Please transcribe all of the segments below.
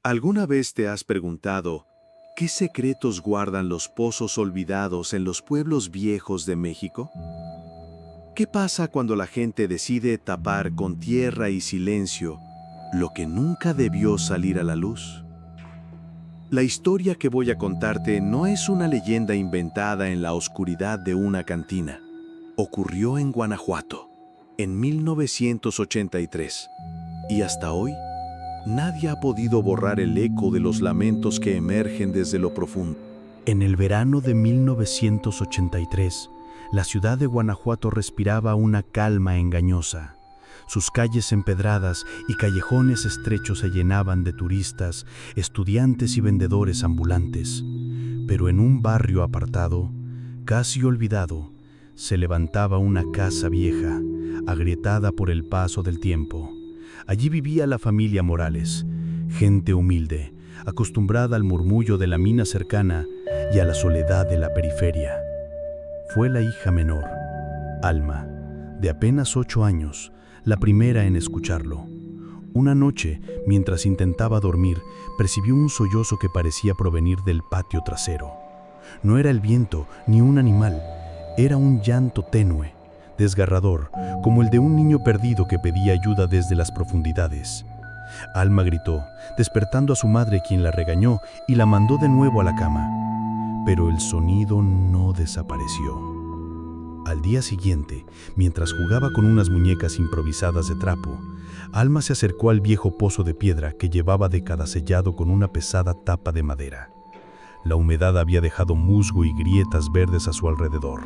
¿Alguna vez te has preguntado qué secretos guardan los pozos olvidados en los pueblos viejos de México? ¿Qué pasa cuando la gente decide tapar con tierra y silencio lo que nunca debió salir a la luz? La historia que voy a contarte no es una leyenda inventada en la oscuridad de una cantina. Ocurrió en Guanajuato, en 1983, y hasta hoy, nadie ha podido borrar el eco de los lamentos que emergen desde lo profundo. En el verano de 1983, la ciudad de Guanajuato respiraba una calma engañosa. Sus calles empedradas y callejones estrechos se llenaban de turistas, estudiantes y vendedores ambulantes. Pero en un barrio apartado, casi olvidado, se levantaba una casa vieja, agrietada por el paso del tiempo. Allí vivía la familia Morales, gente humilde, acostumbrada al murmullo de la mina cercana y a la soledad de la periferia. Fue la hija menor, Alma, de apenas 8 años, la primera en escucharlo. Una noche, mientras intentaba dormir, percibió un sollozo que parecía provenir del patio trasero. No era el viento ni un animal, era un llanto tenue, desgarrador, como el de un niño perdido que pedía ayuda desde las profundidades. Alma gritó, despertando a su madre, quien la regañó y la mandó de nuevo a la cama. Pero el sonido no desapareció. Al día siguiente, mientras jugaba con unas muñecas improvisadas de trapo, Alma se acercó al viejo pozo de piedra que llevaba décadas sellado con una pesada tapa de madera. La humedad había dejado musgo y grietas verdes a su alrededor.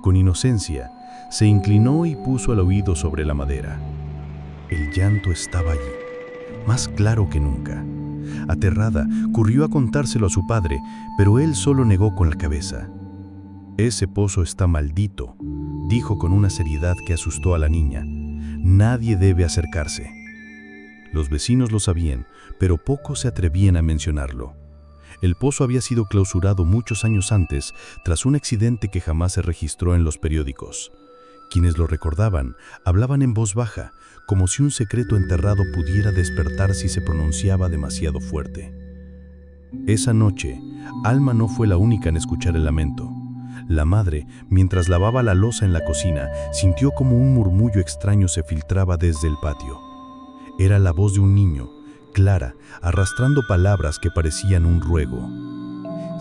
Con inocencia, se inclinó y puso el oído sobre la madera. El llanto estaba allí, más claro que nunca. Aterrada, corrió a contárselo a su padre, pero él solo negó con la cabeza. «Ese pozo está maldito», dijo con una seriedad que asustó a la niña. «Nadie debe acercarse». Los vecinos lo sabían, pero pocos se atrevían a mencionarlo. El pozo había sido clausurado muchos años antes, tras un accidente que jamás se registró en los periódicos. Quienes lo recordaban hablaban en voz baja, como si un secreto enterrado pudiera despertar si se pronunciaba demasiado fuerte. Esa noche, Alma no fue la única en escuchar el lamento. La madre, mientras lavaba la loza en la cocina, sintió como un murmullo extraño se filtraba desde el patio. Era la voz de un niño, clara, arrastrando palabras que parecían un ruego.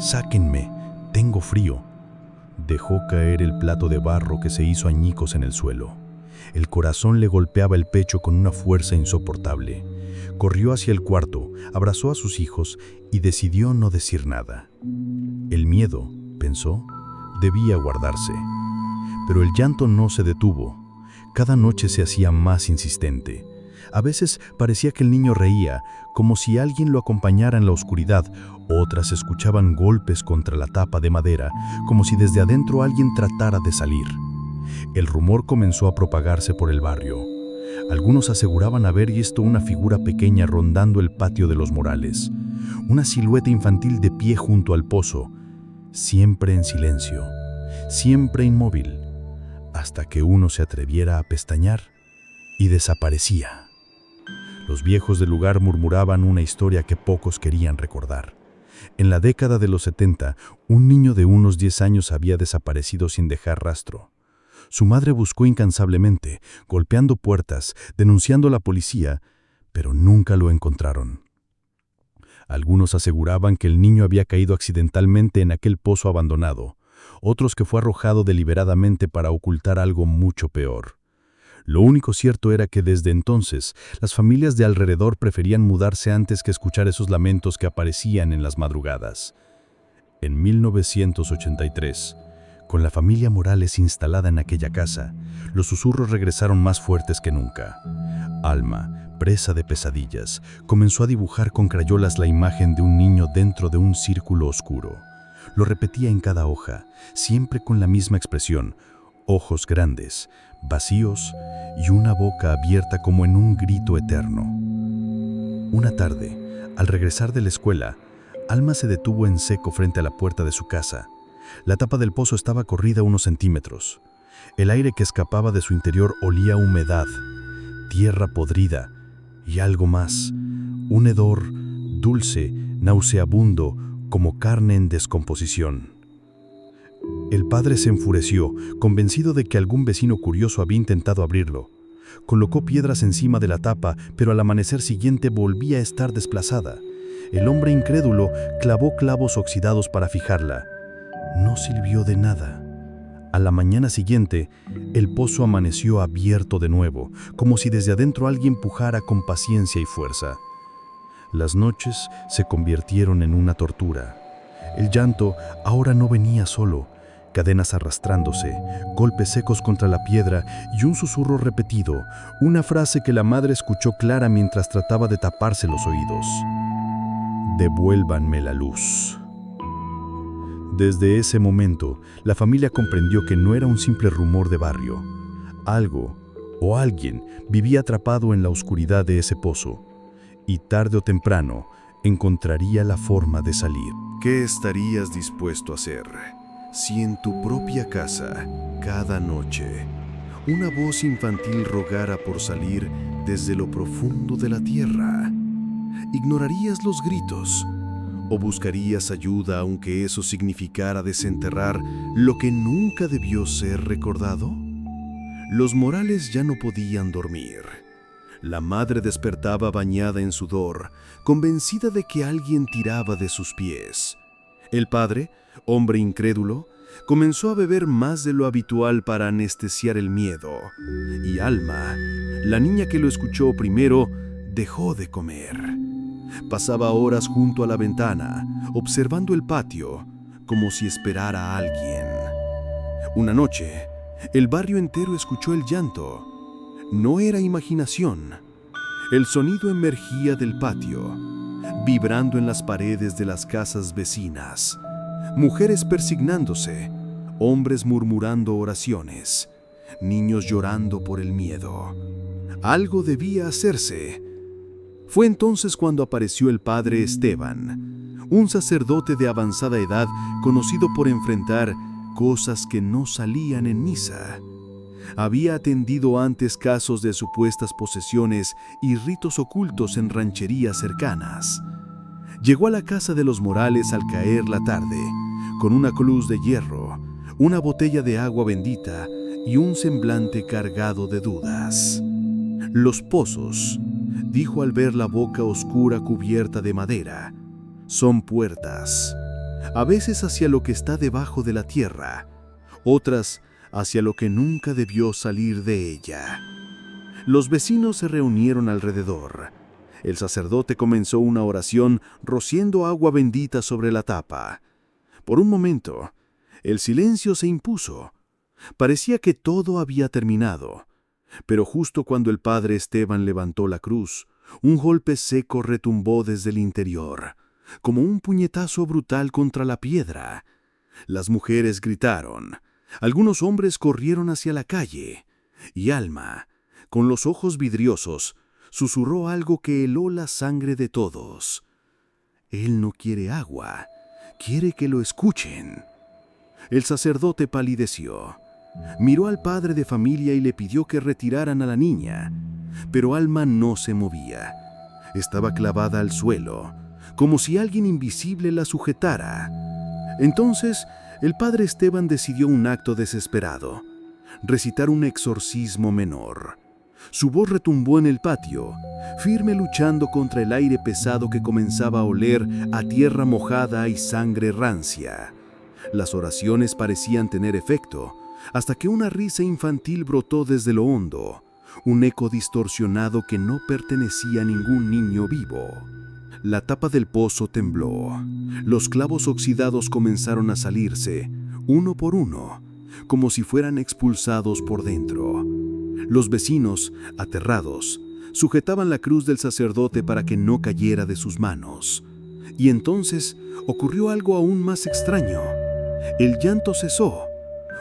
«Sáquenme, tengo frío». Dejó caer el plato de barro que se hizo añicos en el suelo. El corazón le golpeaba el pecho con una fuerza insoportable. Corrió hacia el cuarto, abrazó a sus hijos y decidió no decir nada. El miedo, pensó, debía guardarse. Pero el llanto no se detuvo. Cada noche se hacía más insistente. A veces parecía que el niño reía, como si alguien lo acompañara en la oscuridad. Otras escuchaban golpes contra la tapa de madera, como si desde adentro alguien tratara de salir. El rumor comenzó a propagarse por el barrio. Algunos aseguraban haber visto una figura pequeña rondando el patio de los Morales, una silueta infantil de pie junto al pozo, siempre en silencio, siempre inmóvil, hasta que uno se atreviera a pestañear y desaparecía. Los viejos del lugar murmuraban una historia que pocos querían recordar. En la década de los 70, un niño de unos 10 años había desaparecido sin dejar rastro. Su madre buscó incansablemente, golpeando puertas, denunciando a la policía, pero nunca lo encontraron. Algunos aseguraban que el niño había caído accidentalmente en aquel pozo abandonado, otros que fue arrojado deliberadamente para ocultar algo mucho peor. Lo único cierto era que desde entonces, las familias de alrededor preferían mudarse antes que escuchar esos lamentos que aparecían en las madrugadas. En 1983, con la familia Morales instalada en aquella casa, los susurros regresaron más fuertes que nunca. Alma, presa de pesadillas, comenzó a dibujar con crayolas la imagen de un niño dentro de un círculo oscuro. Lo repetía en cada hoja, siempre con la misma expresión: ojos grandes, vacíos y una boca abierta como en un grito eterno. Una tarde, al regresar de la escuela, Alma se detuvo en seco frente a la puerta de su casa. La tapa del pozo estaba corrida unos centímetros. El aire que escapaba de su interior olía a humedad, tierra podrida y algo más, un hedor dulce, nauseabundo, como carne en descomposición. El padre se enfureció, convencido de que algún vecino curioso había intentado abrirlo. Colocó piedras encima de la tapa, pero al amanecer siguiente volvía a estar desplazada. El hombre incrédulo clavó clavos oxidados para fijarla. No sirvió de nada. A la mañana siguiente, el pozo amaneció abierto de nuevo, como si desde adentro alguien pujara con paciencia y fuerza. Las noches se convirtieron en una tortura. El llanto ahora no venía solo. Cadenas arrastrándose, golpes secos contra la piedra y un susurro repetido, una frase que la madre escuchó clara mientras trataba de taparse los oídos. «Devuélvanme la luz». Desde ese momento, la familia comprendió que no era un simple rumor de barrio. Algo o alguien vivía atrapado en la oscuridad de ese pozo, y tarde o temprano encontraría la forma de salir. ¿Qué estarías dispuesto a hacer si en tu propia casa, cada noche, una voz infantil rogara por salir desde lo profundo de la tierra? ¿Ignorarías los gritos o buscarías ayuda aunque eso significara desenterrar lo que nunca debió ser recordado? Los Morales ya no podían dormir. La madre despertaba bañada en sudor, convencida de que alguien tiraba de sus pies. El padre, hombre incrédulo, comenzó a beber más de lo habitual para anestesiar el miedo. Y Alma, la niña que lo escuchó primero, dejó de comer. Pasaba horas junto a la ventana, observando el patio, como si esperara a alguien. Una noche, el barrio entero escuchó el llanto. No era imaginación. El sonido emergía del patio, vibrando en las paredes de las casas vecinas. Mujeres persignándose, hombres murmurando oraciones, niños llorando por el miedo. Algo debía hacerse. Fue entonces cuando apareció el padre Esteban, un sacerdote de avanzada edad conocido por enfrentar cosas que no salían en misa. Había atendido antes casos de supuestas posesiones y ritos ocultos en rancherías cercanas. Llegó a la casa de los Morales al caer la tarde, con una cruz de hierro, una botella de agua bendita y un semblante cargado de dudas. «Los pozos», dijo al ver la boca oscura cubierta de madera, «son puertas, a veces hacia lo que está debajo de la tierra, otras hacia lo que nunca debió salir de ella». Los vecinos se reunieron alrededor. El sacerdote comenzó una oración rociando agua bendita sobre la tapa. Por un momento, el silencio se impuso. Parecía que todo había terminado. Pero justo cuando el padre Esteban levantó la cruz, un golpe seco retumbó desde el interior, como un puñetazo brutal contra la piedra. Las mujeres gritaron. Algunos hombres corrieron hacia la calle, y Alma, con los ojos vidriosos, susurró algo que heló la sangre de todos. «Él no quiere agua, quiere que lo escuchen». El sacerdote palideció. Miró al padre de familia y le pidió que retiraran a la niña, pero Alma no se movía. Estaba clavada al suelo, como si alguien invisible la sujetara. Entonces, el padre Esteban decidió un acto desesperado: recitar un exorcismo menor. Su voz retumbó en el patio, firme luchando contra el aire pesado que comenzaba a oler a tierra mojada y sangre rancia. Las oraciones parecían tener efecto, hasta que una risa infantil brotó desde lo hondo, un eco distorsionado que no pertenecía a ningún niño vivo. La tapa del pozo tembló. Los clavos oxidados comenzaron a salirse, uno por uno, como si fueran expulsados por dentro. Los vecinos, aterrados, sujetaban la cruz del sacerdote para que no cayera de sus manos. Y entonces ocurrió algo aún más extraño. El llanto cesó.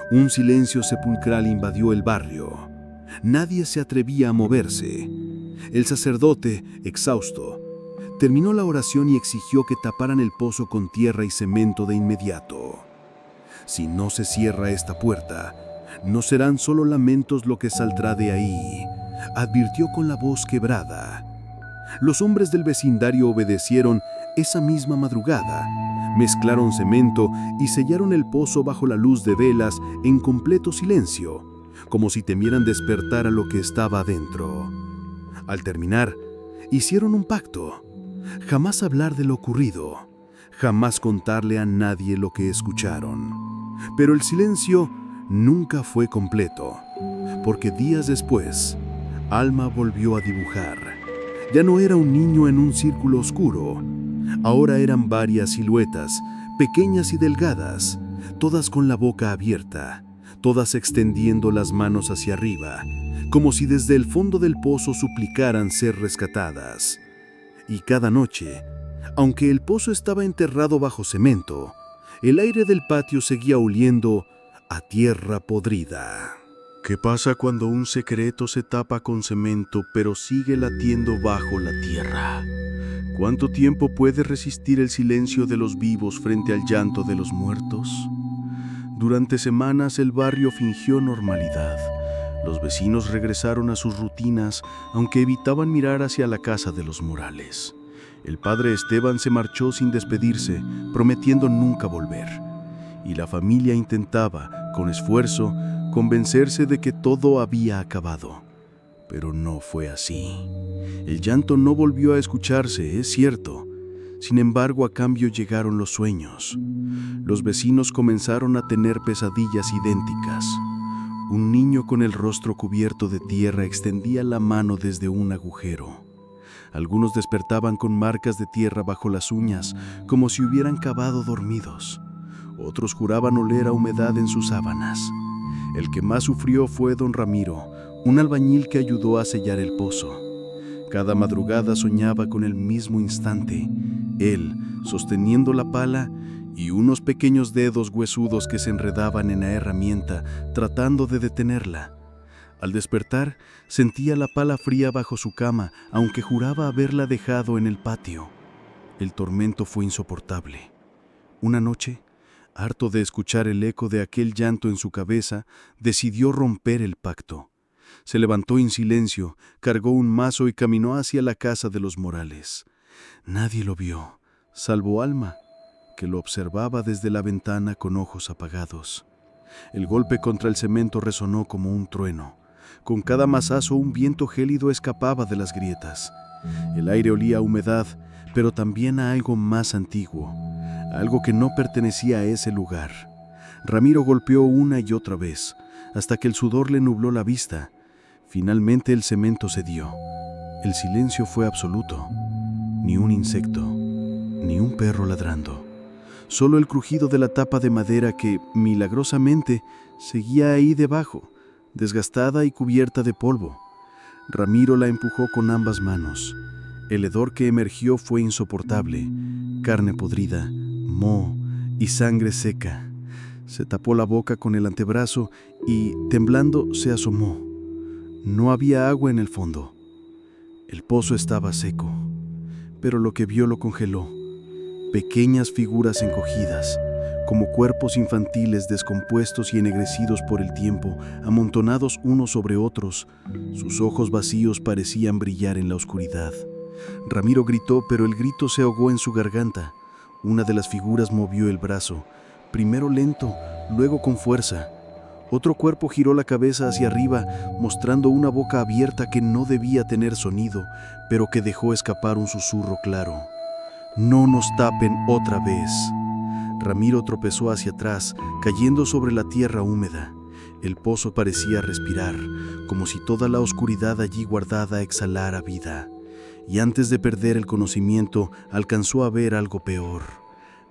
Un silencio sepulcral invadió el barrio. Nadie se atrevía a moverse. El sacerdote, exhausto, terminó la oración y exigió que taparan el pozo con tierra y cemento de inmediato. «Si no se cierra esta puerta, no serán solo lamentos lo que saldrá de ahí», advirtió con la voz quebrada. Los hombres del vecindario obedecieron esa misma madrugada. Mezclaron cemento y sellaron el pozo bajo la luz de velas en completo silencio, como si temieran despertar a lo que estaba adentro. Al terminar, hicieron un pacto: jamás hablar de lo ocurrido, jamás contarle a nadie lo que escucharon. Pero el silencio nunca fue completo, porque días después, Alma volvió a dibujar. Ya no era un niño en un círculo oscuro. Ahora eran varias siluetas, pequeñas y delgadas, todas con la boca abierta, todas extendiendo las manos hacia arriba, como si desde el fondo del pozo suplicaran ser rescatadas. Y cada noche, aunque el pozo estaba enterrado bajo cemento, el aire del patio seguía oliendo a tierra podrida. ¿Qué pasa cuando un secreto se tapa con cemento pero sigue latiendo bajo la tierra? ¿Cuánto tiempo puede resistir el silencio de los vivos frente al llanto de los muertos? Durante semanas el barrio fingió normalidad. Los vecinos regresaron a sus rutinas, aunque evitaban mirar hacia la casa de los Morales. El padre Esteban se marchó sin despedirse, prometiendo nunca volver. Y la familia intentaba, con esfuerzo, convencerse de que todo había acabado. Pero no fue así. El llanto no volvió a escucharse, es cierto. Sin embargo, a cambio llegaron los sueños. Los vecinos comenzaron a tener pesadillas idénticas. Un niño con el rostro cubierto de tierra extendía la mano desde un agujero. Algunos despertaban con marcas de tierra bajo las uñas, como si hubieran cavado dormidos. Otros juraban oler a humedad en sus sábanas. El que más sufrió fue don Ramiro, un albañil que ayudó a sellar el pozo. Cada madrugada soñaba con el mismo instante, él sosteniendo la pala y unos pequeños dedos huesudos que se enredaban en la herramienta tratando de detenerla. Al despertar, sentía la pala fría bajo su cama, aunque juraba haberla dejado en el patio. El tormento fue insoportable. Una noche, harto de escuchar el eco de aquel llanto en su cabeza, decidió romper el pacto. Se levantó en silencio, cargó un mazo y caminó hacia la casa de los Morales. Nadie lo vio, salvo Alma, que lo observaba desde la ventana con ojos apagados. El golpe contra el cemento resonó como un trueno. Con cada mazazo un viento gélido escapaba de las grietas. El aire olía a humedad, pero también a algo más antiguo, algo que no pertenecía a ese lugar. Ramiro golpeó una y otra vez, hasta que el sudor le nubló la vista. Finalmente el cemento cedió. El silencio fue absoluto. Ni un insecto, ni un perro ladrando. Solo el crujido de la tapa de madera que, milagrosamente, seguía ahí debajo, desgastada y cubierta de polvo. Ramiro la empujó con ambas manos. El hedor que emergió fue insoportable. Carne podrida, moho y sangre seca. Se tapó la boca con el antebrazo y, temblando, se asomó. No había agua en el fondo. El pozo estaba seco, pero lo que vio lo congeló. Pequeñas figuras encogidas, como cuerpos infantiles descompuestos y ennegrecidos por el tiempo, amontonados unos sobre otros. Sus ojos vacíos parecían brillar en la oscuridad. Ramiro gritó, pero el grito se ahogó en su garganta. Una de las figuras movió el brazo, primero lento, luego con fuerza. Otro cuerpo giró la cabeza hacia arriba, mostrando una boca abierta que no debía tener sonido, pero que dejó escapar un susurro claro. «No nos tapen otra vez». Ramiro tropezó hacia atrás, cayendo sobre la tierra húmeda. El pozo parecía respirar, como si toda la oscuridad allí guardada exhalara vida. Y antes de perder el conocimiento, alcanzó a ver algo peor.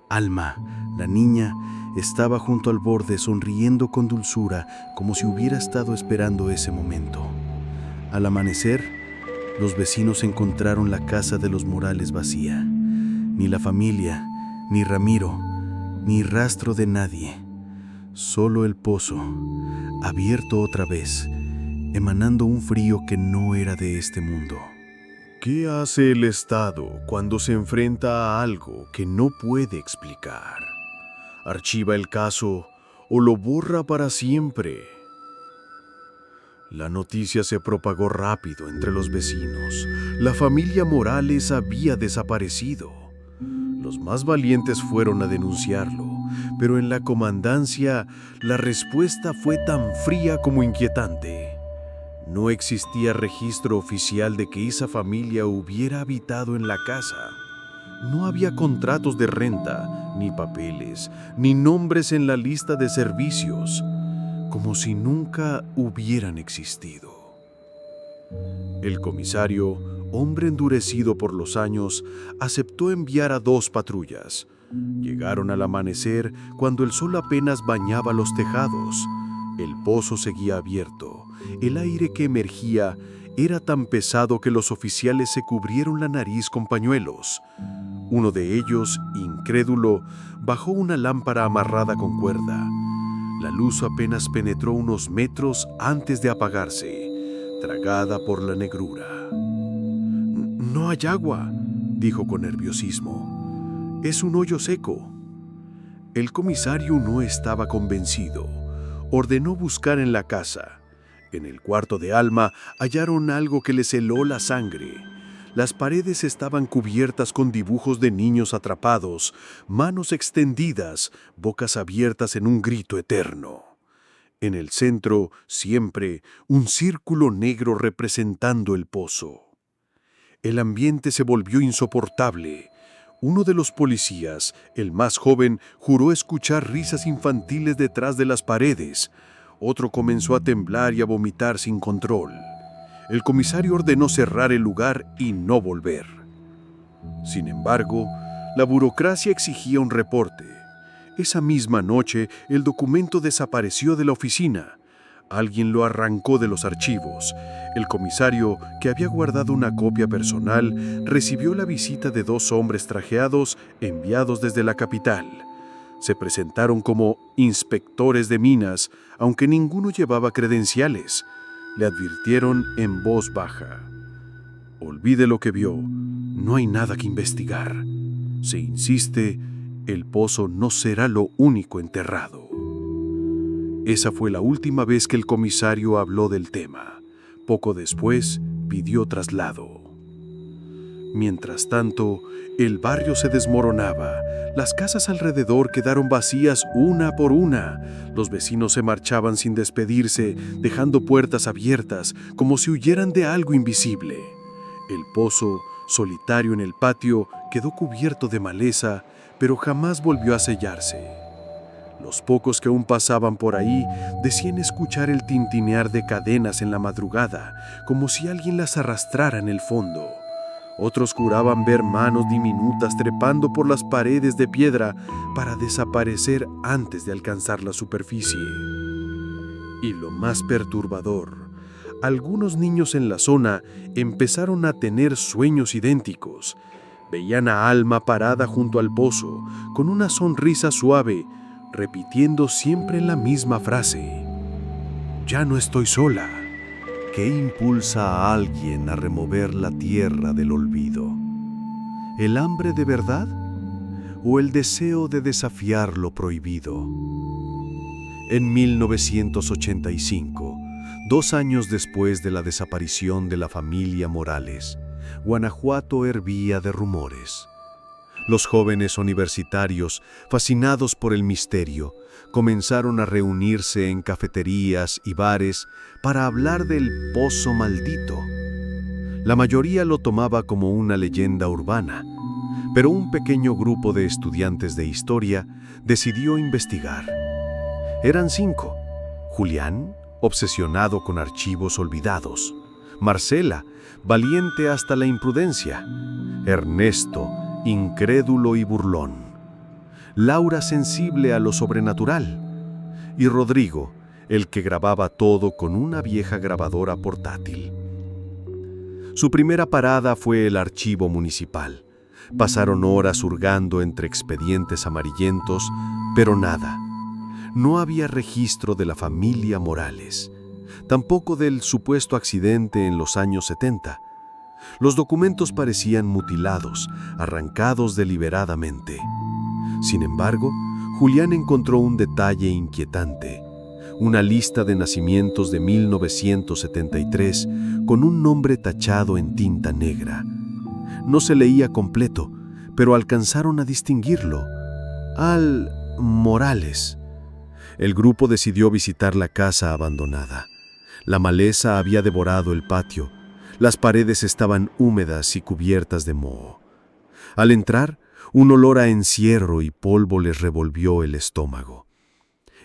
Alma, la niña, estaba junto al borde, sonriendo con dulzura, como si hubiera estado esperando ese momento. Al amanecer, los vecinos encontraron la casa de los Morales vacía. Ni la familia, ni Ramiro, ni rastro de nadie. Solo el pozo, abierto otra vez, emanando un frío que no era de este mundo. ¿Qué hace el Estado cuando se enfrenta a algo que no puede explicar? ¿Archiva el caso o lo borra para siempre? La noticia se propagó rápido entre los vecinos. La familia Morales había desaparecido. Los más valientes fueron a denunciarlo, pero en la comandancia la respuesta fue tan fría como inquietante. No existía registro oficial de que esa familia hubiera habitado en la casa. No había contratos de renta, ni papeles, ni nombres en la lista de servicios, como si nunca hubieran existido. El comisario, hombre endurecido por los años, aceptó enviar a 2 patrullas. Llegaron al amanecer cuando el sol apenas bañaba los tejados. El pozo seguía abierto. El aire que emergía era tan pesado que los oficiales se cubrieron la nariz con pañuelos. Uno de ellos, incrédulo, bajó una lámpara amarrada con cuerda. La luz apenas penetró unos metros antes de apagarse, tragada por la negrura. «No hay agua», dijo con nerviosismo. «Es un hoyo seco». El comisario no estaba convencido. Ordenó buscar en la casa. En el cuarto de Alma hallaron algo que les heló la sangre. Las paredes estaban cubiertas con dibujos de niños atrapados, manos extendidas, bocas abiertas en un grito eterno. En el centro, siempre, un círculo negro representando el pozo. El ambiente se volvió insoportable. Uno de los policías, el más joven, juró escuchar risas infantiles detrás de las paredes. Otro comenzó a temblar y a vomitar sin control. El comisario ordenó cerrar el lugar y no volver. Sin embargo, la burocracia exigía un reporte. Esa misma noche, el documento desapareció de la oficina. Alguien lo arrancó de los archivos. El comisario, que había guardado una copia personal, recibió la visita de 2 hombres trajeados enviados desde la capital. Se presentaron como inspectores de minas, aunque ninguno llevaba credenciales. Le advirtieron en voz baja: «Olvide lo que vio, no hay nada que investigar. Si insiste, el pozo no será lo único enterrado». Esa fue la última vez que el comisario habló del tema. Poco después, pidió traslado. Mientras tanto, el barrio se desmoronaba. Las casas alrededor quedaron vacías una por una. Los vecinos se marchaban sin despedirse, dejando puertas abiertas, como si huyeran de algo invisible. El pozo, solitario en el patio, quedó cubierto de maleza, pero jamás volvió a sellarse. Los pocos que aún pasaban por ahí decían escuchar el tintinear de cadenas en la madrugada, como si alguien las arrastrara en el fondo. Otros juraban ver manos diminutas trepando por las paredes de piedra para desaparecer antes de alcanzar la superficie. Y lo más perturbador, algunos niños en la zona empezaron a tener sueños idénticos. Veían a Alma parada junto al pozo, con una sonrisa suave, repitiendo siempre la misma frase: «Ya no estoy sola». ¿Qué impulsa a alguien a remover la tierra del olvido? ¿El hambre de verdad? ¿O el deseo de desafiar lo prohibido? En 1985, 2 años después de la desaparición de la familia Morales, Guanajuato hervía de rumores. Los jóvenes universitarios, fascinados por el misterio, comenzaron a reunirse en cafeterías y bares para hablar del pozo maldito. La mayoría lo tomaba como una leyenda urbana, pero un pequeño grupo de estudiantes de historia decidió investigar. Eran 5: Julián, obsesionado con archivos olvidados; Marcela, valiente hasta la imprudencia; Ernesto, incrédulo y burlón; Laura, sensible a lo sobrenatural; y Rodrigo, el que grababa todo con una vieja grabadora portátil. Su primera parada fue el archivo municipal. Pasaron horas hurgando entre expedientes amarillentos, pero nada. No había registro de la familia Morales, tampoco del supuesto accidente en los años 70. Los documentos parecían mutilados, arrancados deliberadamente. Sin embargo, Julián encontró un detalle inquietante: una lista de nacimientos de 1973 con un nombre tachado en tinta negra. No se leía completo, pero alcanzaron a distinguirlo. Al Morales. El grupo decidió visitar la casa abandonada. La maleza había devorado el patio. Las paredes estaban húmedas y cubiertas de moho. Al entrar, un olor a encierro y polvo les revolvió el estómago.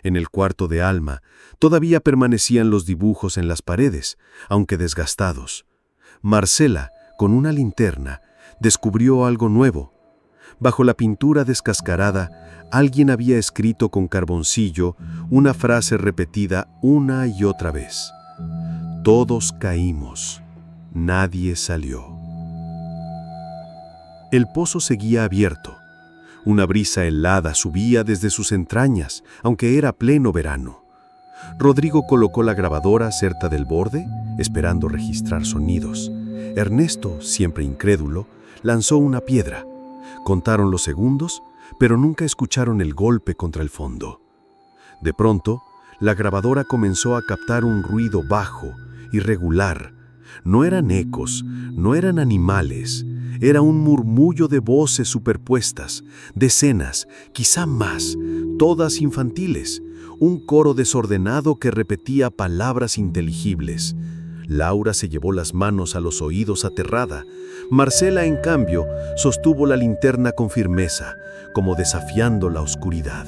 En el cuarto de Alma todavía permanecían los dibujos en las paredes, aunque desgastados. Marcela, con una linterna, descubrió algo nuevo. Bajo la pintura descascarada, alguien había escrito con carboncillo una frase repetida una y otra vez. Todos caímos, nadie salió. El pozo seguía abierto. Una brisa helada subía desde sus entrañas, aunque era pleno verano. Rodrigo colocó la grabadora cerca del borde, esperando registrar sonidos. Ernesto, siempre incrédulo, lanzó una piedra. Contaron los segundos, pero nunca escucharon el golpe contra el fondo. De pronto, la grabadora comenzó a captar un ruido bajo, irregular. No eran ecos, no eran animales. Era un murmullo de voces superpuestas, decenas, quizá más, todas infantiles. Un coro desordenado que repetía palabras inteligibles. Laura se llevó las manos a los oídos aterrada. Marcela, en cambio, sostuvo la linterna con firmeza, como desafiando la oscuridad.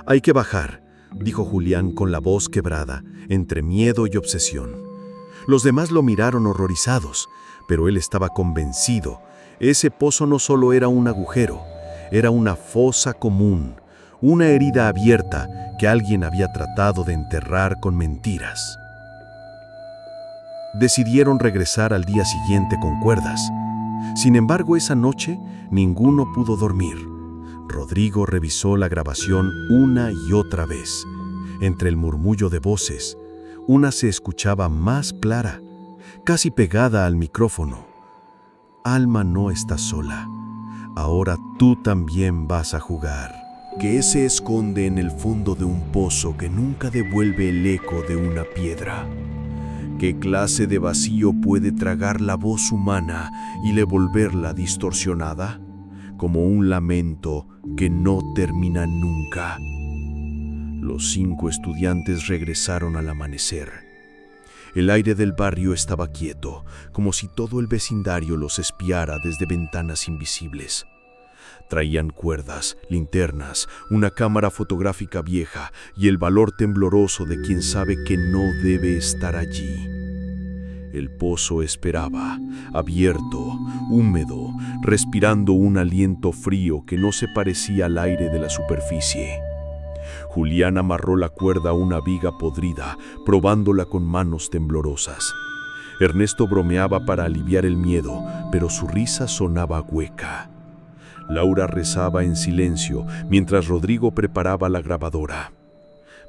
«Hay que bajar», dijo Julián con la voz quebrada, entre miedo y obsesión. Los demás lo miraron horrorizados, pero él estaba convencido. Ese pozo no solo era un agujero, era una fosa común, una herida abierta que alguien había tratado de enterrar con mentiras. Decidieron regresar al día siguiente con cuerdas. Sin embargo, esa noche ninguno pudo dormir. Rodrigo revisó la grabación una y otra vez. Entre el murmullo de voces, una se escuchaba más clara, casi pegada al micrófono. Alma no está sola. Ahora tú también vas a jugar. ¿Qué se esconde en el fondo de un pozo que nunca devuelve el eco de una piedra? ¿Qué clase de vacío puede tragar la voz humana y devolverla distorsionada? Como un lamento que no termina nunca. Los 5 estudiantes regresaron al amanecer. El aire del barrio estaba quieto, como si todo el vecindario los espiara desde ventanas invisibles. Traían cuerdas, linternas, una cámara fotográfica vieja y el valor tembloroso de quien sabe que no debe estar allí. El pozo esperaba, abierto, húmedo, respirando un aliento frío que no se parecía al aire de la superficie. Julián amarró la cuerda a una viga podrida, probándola con manos temblorosas. Ernesto bromeaba para aliviar el miedo, pero su risa sonaba hueca. Laura rezaba en silencio, mientras Rodrigo preparaba la grabadora.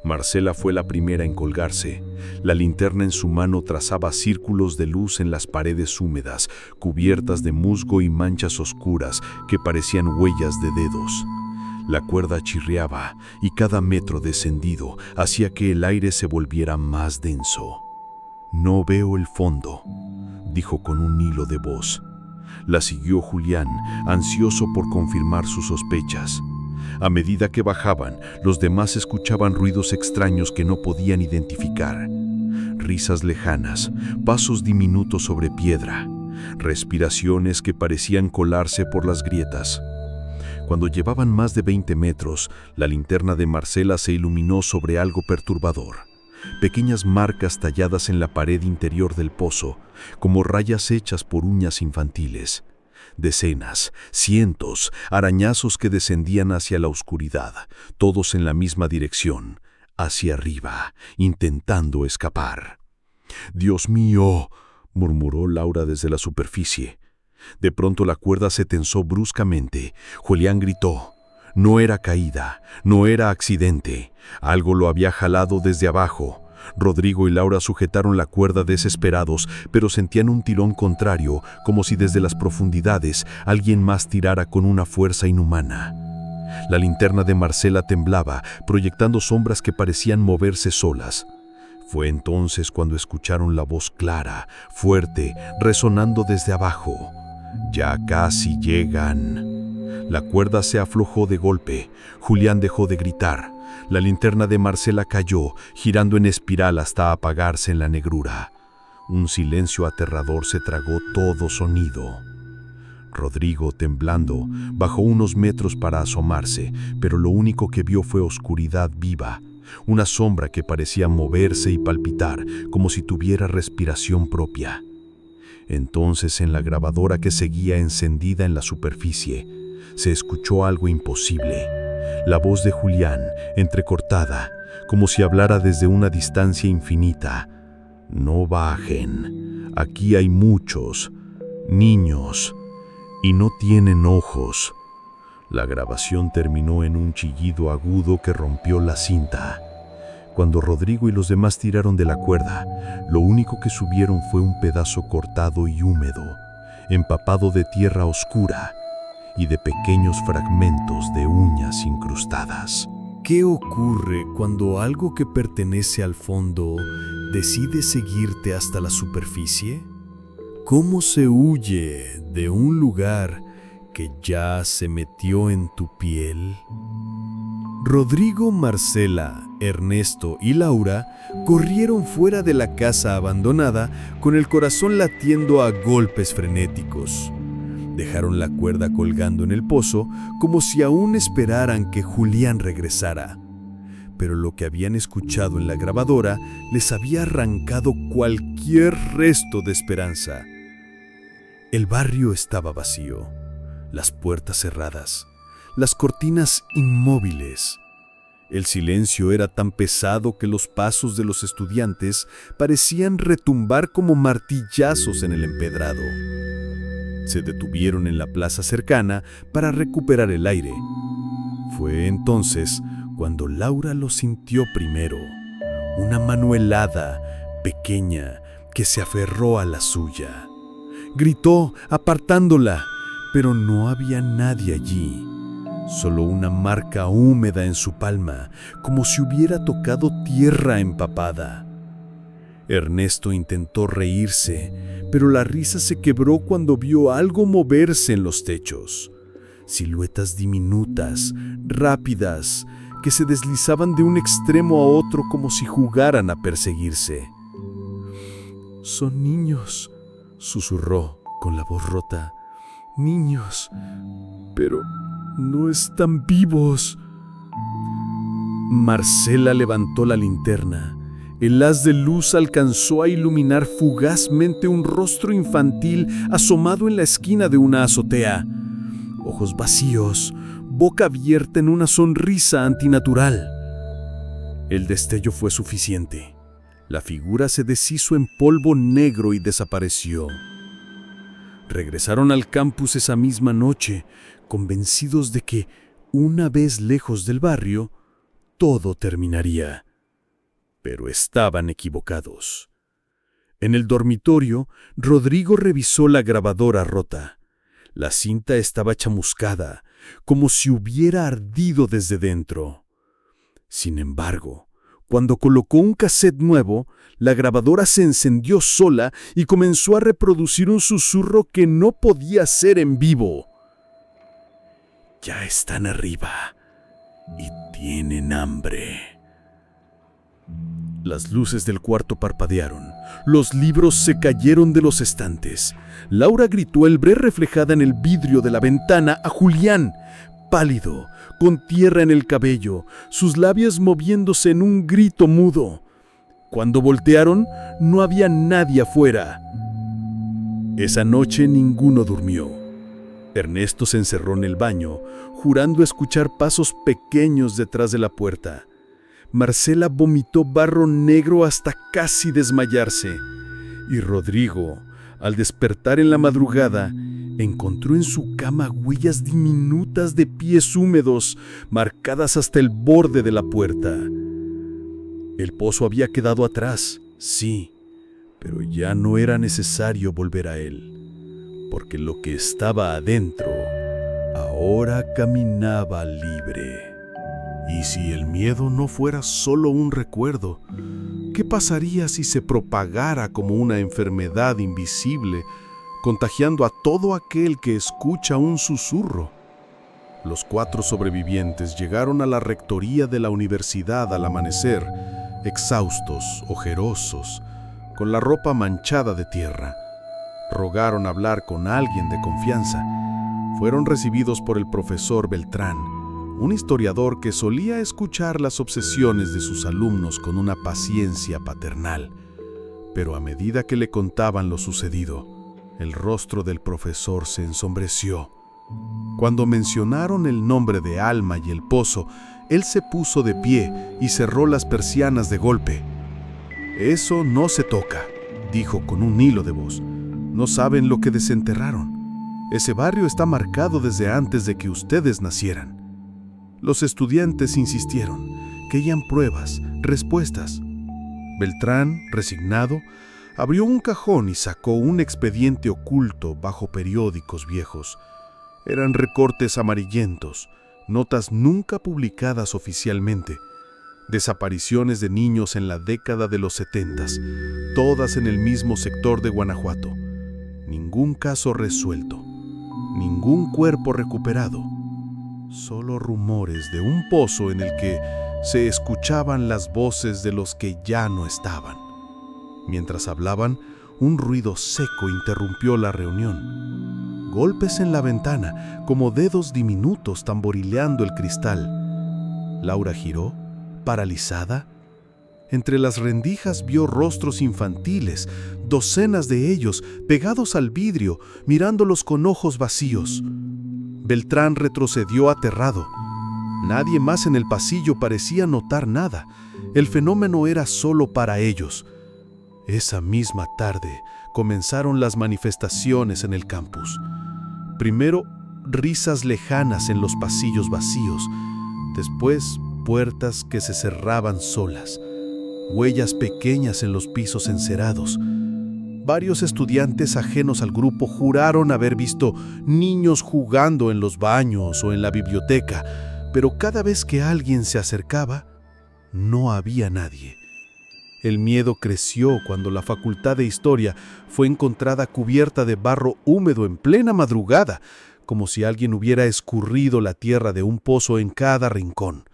Marcela fue la primera en colgarse. La linterna en su mano trazaba círculos de luz en las paredes húmedas, cubiertas de musgo y manchas oscuras que parecían huellas de dedos. La cuerda chirriaba y cada metro descendido hacía que el aire se volviera más denso. «No veo el fondo», dijo con un hilo de voz. La siguió Julián, ansioso por confirmar sus sospechas. A medida que bajaban, los demás escuchaban ruidos extraños que no podían identificar. Risas lejanas, pasos diminutos sobre piedra, respiraciones que parecían colarse por las grietas. Cuando llevaban más de 20 metros, la linterna de Marcela se iluminó sobre algo perturbador. Pequeñas marcas talladas en la pared interior del pozo, como rayas hechas por uñas infantiles. Decenas, cientos, arañazos que descendían hacia la oscuridad, todos en la misma dirección, hacia arriba, intentando escapar. «Dios mío», murmuró Laura desde la superficie. De pronto la cuerda se tensó bruscamente. Julián gritó. No era caída, no era accidente. Algo lo había jalado desde abajo. Rodrigo y Laura sujetaron la cuerda desesperados, pero sentían un tirón contrario, como si desde las profundidades alguien más tirara con una fuerza inhumana. La linterna de Marcela temblaba, proyectando sombras que parecían moverse solas. Fue entonces cuando escucharon la voz clara, fuerte, resonando desde abajo. «Ya casi llegan». La cuerda se aflojó de golpe. Julián dejó de gritar. La linterna de Marcela cayó, girando en espiral hasta apagarse en la negrura. Un silencio aterrador se tragó todo sonido. Rodrigo, temblando, bajó unos metros para asomarse, pero lo único que vio fue oscuridad viva, una sombra que parecía moverse y palpitar como si tuviera respiración propia. Entonces, en la grabadora que seguía encendida en la superficie, se escuchó algo imposible. La voz de Julián, entrecortada, como si hablara desde una distancia infinita. «No bajen. Aquí hay muchos niños y no tienen ojos». La grabación terminó en un chillido agudo que rompió la cinta. Cuando Rodrigo y los demás tiraron de la cuerda, lo único que subieron fue un pedazo cortado y húmedo, empapado de tierra oscura y de pequeños fragmentos de uñas incrustadas. ¿Qué ocurre cuando algo que pertenece al fondo decide seguirte hasta la superficie? ¿Cómo se huye de un lugar que ya se metió en tu piel? Rodrigo, Marcela, Ernesto y Laura corrieron fuera de la casa abandonada con el corazón latiendo a golpes frenéticos. Dejaron la cuerda colgando en el pozo como si aún esperaran que Julián regresara. Pero lo que habían escuchado en la grabadora les había arrancado cualquier resto de esperanza. El barrio estaba vacío, las puertas cerradas, las cortinas inmóviles. El silencio era tan pesado que los pasos de los estudiantes parecían retumbar como martillazos en el empedrado. Se detuvieron en la plaza cercana para recuperar el aire. Fue entonces cuando Laura lo sintió primero, una mano helada, pequeña, que se aferró a la suya. Gritó, apartándola, pero no había nadie allí. Solo una marca húmeda en su palma, como si hubiera tocado tierra empapada. Ernesto intentó reírse, pero la risa se quebró cuando vio algo moverse en los techos. Siluetas diminutas, rápidas, que se deslizaban de un extremo a otro como si jugaran a perseguirse. «Son niños», susurró con la voz rota. «Niños, pero no están vivos». Marcela levantó la linterna. El haz de luz alcanzó a iluminar fugazmente un rostro infantil asomado en la esquina de una azotea. Ojos vacíos, boca abierta en una sonrisa antinatural. El destello fue suficiente. La figura se deshizo en polvo negro y desapareció. Regresaron al campus esa misma noche, convencidos de que, una vez lejos del barrio, todo terminaría. Pero estaban equivocados. En el dormitorio, Rodrigo revisó la grabadora rota. La cinta estaba chamuscada, como si hubiera ardido desde dentro. Sin embargo, cuando colocó un cassette nuevo, la grabadora se encendió sola y comenzó a reproducir un susurro que no podía ser en vivo. «Ya están arriba y tienen hambre». Las luces del cuarto parpadearon. Los libros se cayeron de los estantes. Laura gritó el bre reflejada en el vidrio de la ventana a Julián, pálido, con tierra en el cabello, sus labios moviéndose en un grito mudo. Cuando voltearon, no había nadie afuera. Esa noche ninguno durmió. Ernesto se encerró en el baño, jurando escuchar pasos pequeños detrás de la puerta. Marcela vomitó barro negro hasta casi desmayarse. Y Rodrigo, al despertar en la madrugada, encontró en su cama huellas diminutas de pies húmedos, marcadas hasta el borde de la puerta. El pozo había quedado atrás, sí, pero ya no era necesario volver a él, porque lo que estaba adentro ahora caminaba libre. Y si el miedo no fuera solo un recuerdo, ¿qué pasaría si se propagara como una enfermedad invisible, contagiando a todo aquel que escucha un susurro? Los 4 sobrevivientes llegaron a la rectoría de la universidad al amanecer, exhaustos, ojerosos, con la ropa manchada de tierra. Rogaron hablar con alguien de confianza. Fueron recibidos por el profesor Beltrán, un historiador que solía escuchar las obsesiones de sus alumnos con una paciencia paternal. Pero a medida que le contaban lo sucedido, el rostro del profesor se ensombreció. Cuando mencionaron el nombre de Alma y el pozo, él se puso de pie y cerró las persianas de golpe. «Eso no se toca», dijo con un hilo de voz. «No saben lo que desenterraron. Ese barrio está marcado desde antes de que ustedes nacieran». Los estudiantes insistieron. Querían pruebas, respuestas. Beltrán, resignado, abrió un cajón y sacó un expediente oculto bajo periódicos viejos. Eran recortes amarillentos, notas nunca publicadas oficialmente, desapariciones de niños en la década de los 70s, todas en el mismo sector de Guanajuato. Ningún caso resuelto, ningún cuerpo recuperado, solo rumores de un pozo en el que se escuchaban las voces de los que ya no estaban. Mientras hablaban, un ruido seco interrumpió la reunión. Golpes en la ventana, como dedos diminutos tamborileando el cristal. Laura giró, paralizada. Entre las rendijas vio rostros infantiles, docenas de ellos, pegados al vidrio, mirándolos con ojos vacíos. Beltrán retrocedió aterrado. Nadie más en el pasillo parecía notar nada. El fenómeno era solo para ellos. Esa misma tarde comenzaron las manifestaciones en el campus. Primero, risas lejanas en los pasillos vacíos. Después, puertas que se cerraban solas. Huellas pequeñas en los pisos encerados. Varios estudiantes ajenos al grupo juraron haber visto niños jugando en los baños o en la biblioteca, pero cada vez que alguien se acercaba, no había nadie. El miedo creció cuando la Facultad de Historia fue encontrada cubierta de barro húmedo en plena madrugada, como si alguien hubiera escurrido la tierra de un pozo en cada rincón.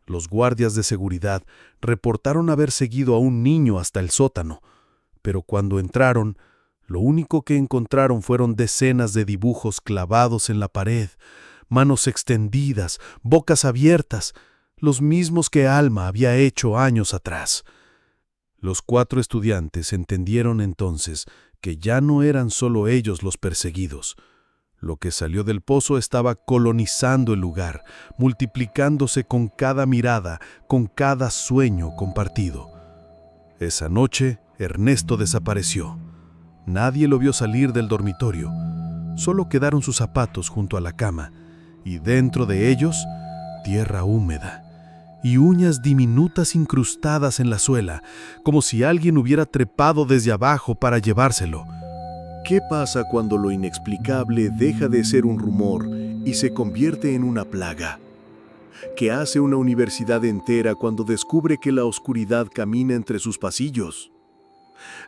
Los guardias de seguridad reportaron haber seguido a un niño hasta el sótano, pero cuando entraron, lo único que encontraron fueron decenas de dibujos clavados en la pared, manos extendidas, bocas abiertas, los mismos que Alma había hecho años atrás. Los 4 estudiantes entendieron entonces que ya no eran solo ellos los perseguidos. Lo que salió del pozo estaba colonizando el lugar, multiplicándose con cada mirada, con cada sueño compartido. Esa noche, Ernesto desapareció. Nadie lo vio salir del dormitorio. Solo quedaron sus zapatos junto a la cama, y dentro de ellos, tierra húmeda y uñas diminutas incrustadas en la suela, como si alguien hubiera trepado desde abajo para llevárselo. ¿Qué pasa cuando lo inexplicable deja de ser un rumor y se convierte en una plaga? ¿Qué hace una universidad entera cuando descubre que la oscuridad camina entre sus pasillos?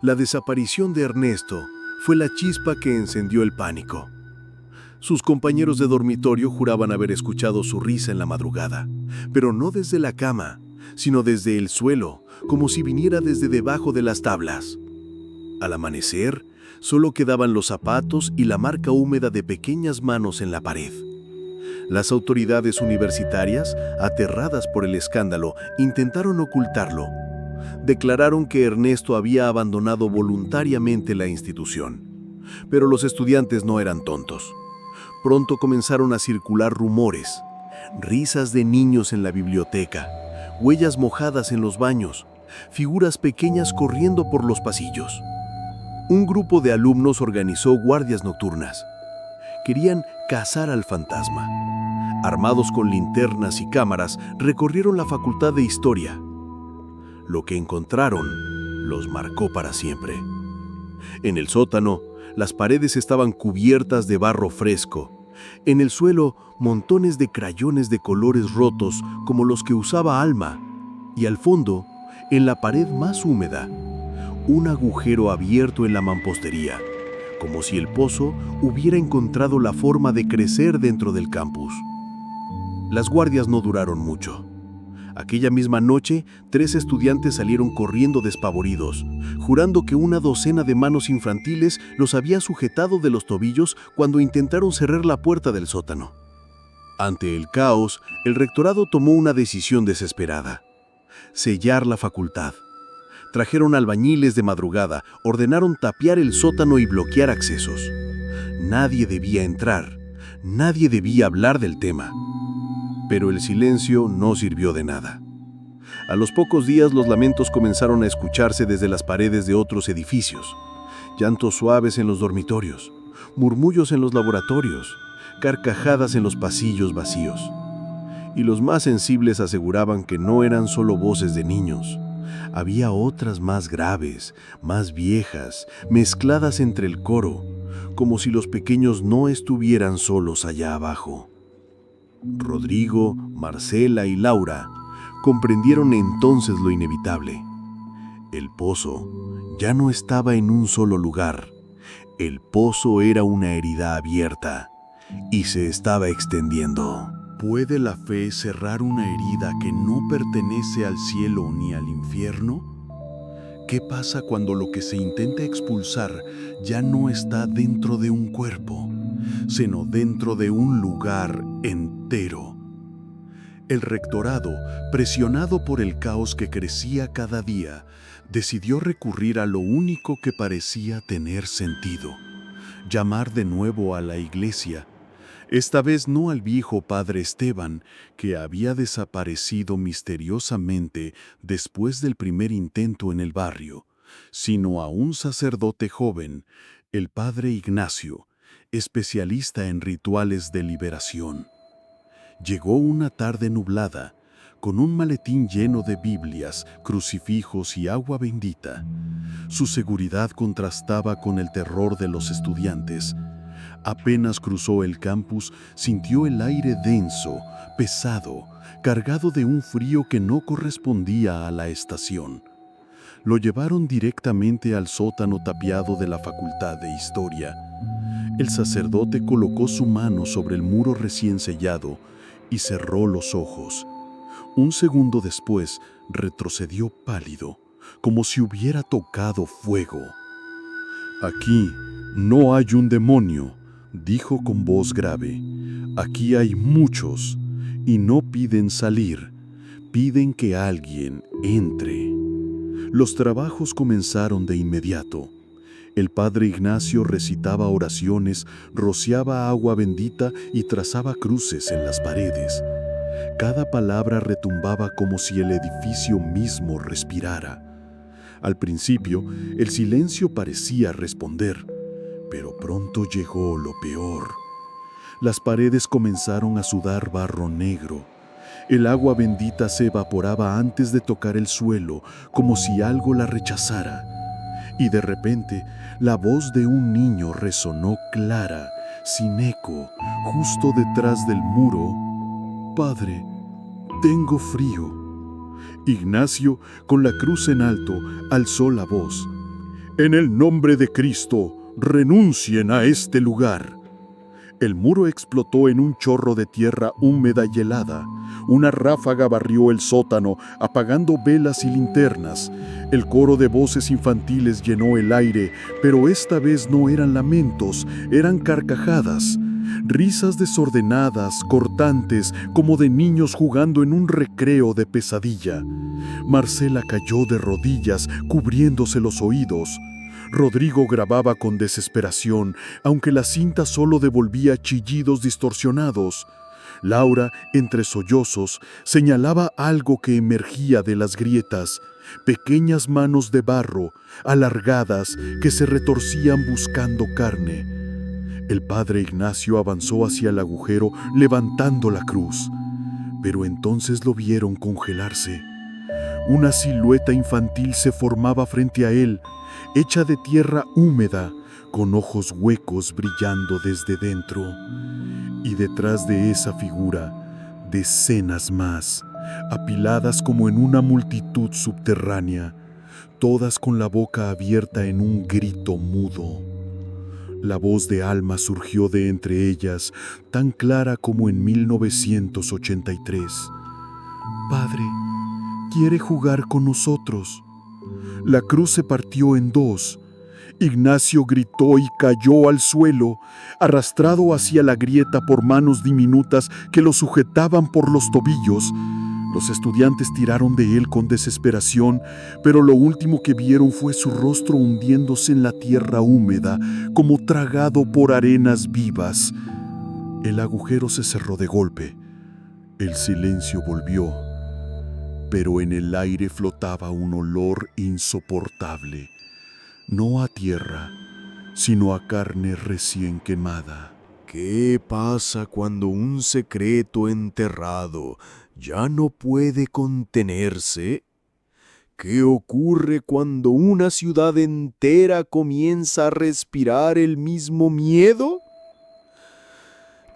La desaparición de Ernesto fue la chispa que encendió el pánico. Sus compañeros de dormitorio juraban haber escuchado su risa en la madrugada, pero no desde la cama, sino desde el suelo, como si viniera desde debajo de las tablas. Al amanecer, solo quedaban los zapatos y la marca húmeda de pequeñas manos en la pared. Las autoridades universitarias, aterradas por el escándalo, intentaron ocultarlo. Declararon que Ernesto había abandonado voluntariamente la institución. Pero los estudiantes no eran tontos. Pronto comenzaron a circular rumores, risas de niños en la biblioteca, huellas mojadas en los baños, figuras pequeñas corriendo por los pasillos. Un grupo de alumnos organizó guardias nocturnas. Querían cazar al fantasma. Armados con linternas y cámaras, recorrieron la Facultad de Historia. Lo que encontraron los marcó para siempre. En el sótano, las paredes estaban cubiertas de barro fresco En el suelo, montones de crayones de colores rotos como los que usaba Alma. Y al fondo, en la pared más húmeda, un agujero abierto en la mampostería, como si el pozo hubiera encontrado la forma de crecer dentro del campus. Las guardias no duraron mucho. Aquella misma noche, 3 estudiantes salieron corriendo despavoridos, jurando que una docena de manos infantiles los había sujetado de los tobillos cuando intentaron cerrar la puerta del sótano. Ante el caos, el rectorado tomó una decisión desesperada: sellar la facultad. Trajeron albañiles de madrugada, ordenaron tapiar el sótano y bloquear accesos. Nadie debía entrar, nadie debía hablar del tema. Pero el silencio no sirvió de nada. A los pocos días los lamentos comenzaron a escucharse desde las paredes de otros edificios. Llantos suaves en los dormitorios, murmullos en los laboratorios, carcajadas en los pasillos vacíos. Y los más sensibles aseguraban que no eran solo voces de niños. Había otras más graves, más viejas, mezcladas entre el coro, como si los pequeños no estuvieran solos allá abajo. Rodrigo, Marcela y Laura comprendieron entonces lo inevitable. El pozo ya no estaba en un solo lugar. El pozo era una herida abierta y se estaba extendiendo. ¿Puede la fe cerrar una herida que no pertenece al cielo ni al infierno? ¿Qué pasa cuando lo que se intenta expulsar ya no está dentro de un cuerpo, sino dentro de un lugar entero? El rectorado, presionado por el caos que crecía cada día, decidió recurrir a lo único que parecía tener sentido: llamar de nuevo a la iglesia. Esta vez no al viejo padre Esteban, que había desaparecido misteriosamente después del primer intento en el barrio, sino a un sacerdote joven, el padre Ignacio, especialista en rituales de liberación. Llegó una tarde nublada, con un maletín lleno de Biblias, crucifijos y agua bendita. Su seguridad contrastaba con el terror de los estudiantes. Apenas cruzó el campus, sintió el aire denso, pesado, cargado de un frío que no correspondía a la estación. Lo llevaron directamente al sótano tapiado de la Facultad de Historia. El sacerdote colocó su mano sobre el muro recién sellado y cerró los ojos. Un segundo después, retrocedió pálido, como si hubiera tocado fuego. «Aquí no hay un demonio», dijo con voz grave. «Aquí hay muchos, y no piden salir, piden que alguien entre». Los trabajos comenzaron de inmediato. El padre Ignacio recitaba oraciones, rociaba agua bendita y trazaba cruces en las paredes. Cada palabra retumbaba como si el edificio mismo respirara. Al principio, el silencio parecía responder, pero pronto llegó lo peor. Las paredes comenzaron a sudar barro negro. El agua bendita se evaporaba antes de tocar el suelo, como si algo la rechazara. Y de repente, la voz de un niño resonó clara, sin eco, justo detrás del muro. «Padre, tengo frío». Ignacio, con la cruz en alto, alzó la voz. «En el nombre de Cristo, renuncien a este lugar». El muro explotó en un chorro de tierra húmeda y helada. Una ráfaga barrió el sótano, apagando velas y linternas. El coro de voces infantiles llenó el aire, pero esta vez no eran lamentos, eran carcajadas. Risas desordenadas, cortantes, como de niños jugando en un recreo de pesadilla. Marcela cayó de rodillas, cubriéndose los oídos. Rodrigo grababa con desesperación, aunque la cinta solo devolvía chillidos distorsionados. Laura, entre sollozos, señalaba algo que emergía de las grietas, pequeñas manos de barro, alargadas, que se retorcían buscando carne. El padre Ignacio avanzó hacia el agujero, levantando la cruz, pero entonces lo vieron congelarse. Una silueta infantil se formaba frente a él, hecha de tierra húmeda, con ojos huecos brillando desde dentro, y detrás de esa figura, decenas más, apiladas como en una multitud subterránea, todas con la boca abierta en un grito mudo. La voz de Alma surgió de entre ellas, tan clara como en 1983. «Padre, quiere jugar con nosotros». La cruz se partió en dos. Ignacio gritó y cayó al suelo, arrastrado hacia la grieta por manos diminutas que lo sujetaban por los tobillos. Los estudiantes tiraron de él con desesperación, pero lo último que vieron fue su rostro hundiéndose en la tierra húmeda, como tragado por arenas vivas. El agujero se cerró de golpe. El silencio volvió, pero en el aire flotaba un olor insoportable, no a tierra, sino a carne recién quemada. ¿Qué pasa cuando un secreto enterrado ya no puede contenerse? ¿Qué ocurre cuando una ciudad entera comienza a respirar el mismo miedo?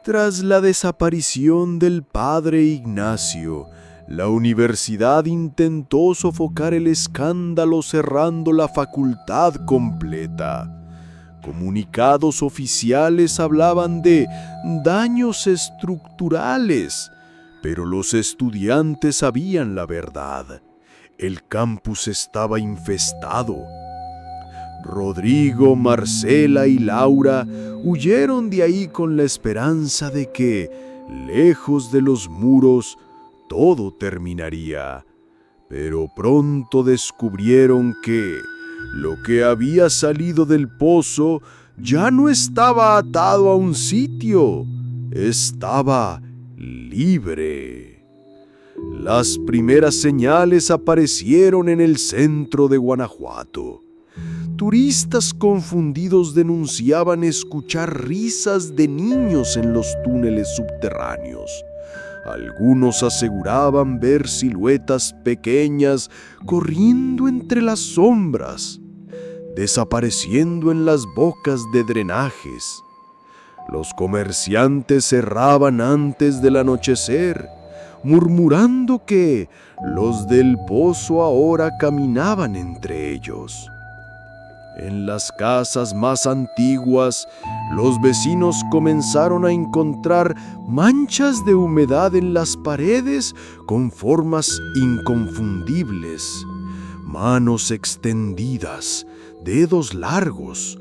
Tras la desaparición del padre Ignacio, la universidad intentó sofocar el escándalo cerrando la facultad completa. Comunicados oficiales hablaban de daños estructurales, pero los estudiantes sabían la verdad. El campus estaba infestado. Rodrigo, Marcela y Laura huyeron de ahí con la esperanza de que, lejos de los muros, todo terminaría. Pero pronto descubrieron que lo que había salido del pozo ya no estaba atado a un sitio, estaba libre. Las primeras señales aparecieron en el centro de Guanajuato. Turistas confundidos denunciaban escuchar risas de niños en los túneles subterráneos. Algunos aseguraban ver siluetas pequeñas corriendo entre las sombras, desapareciendo en las bocas de drenajes. Los comerciantes cerraban antes del anochecer, murmurando que los del pozo ahora caminaban entre ellos. En las casas más antiguas, los vecinos comenzaron a encontrar manchas de humedad en las paredes con formas inconfundibles, manos extendidas, dedos largos,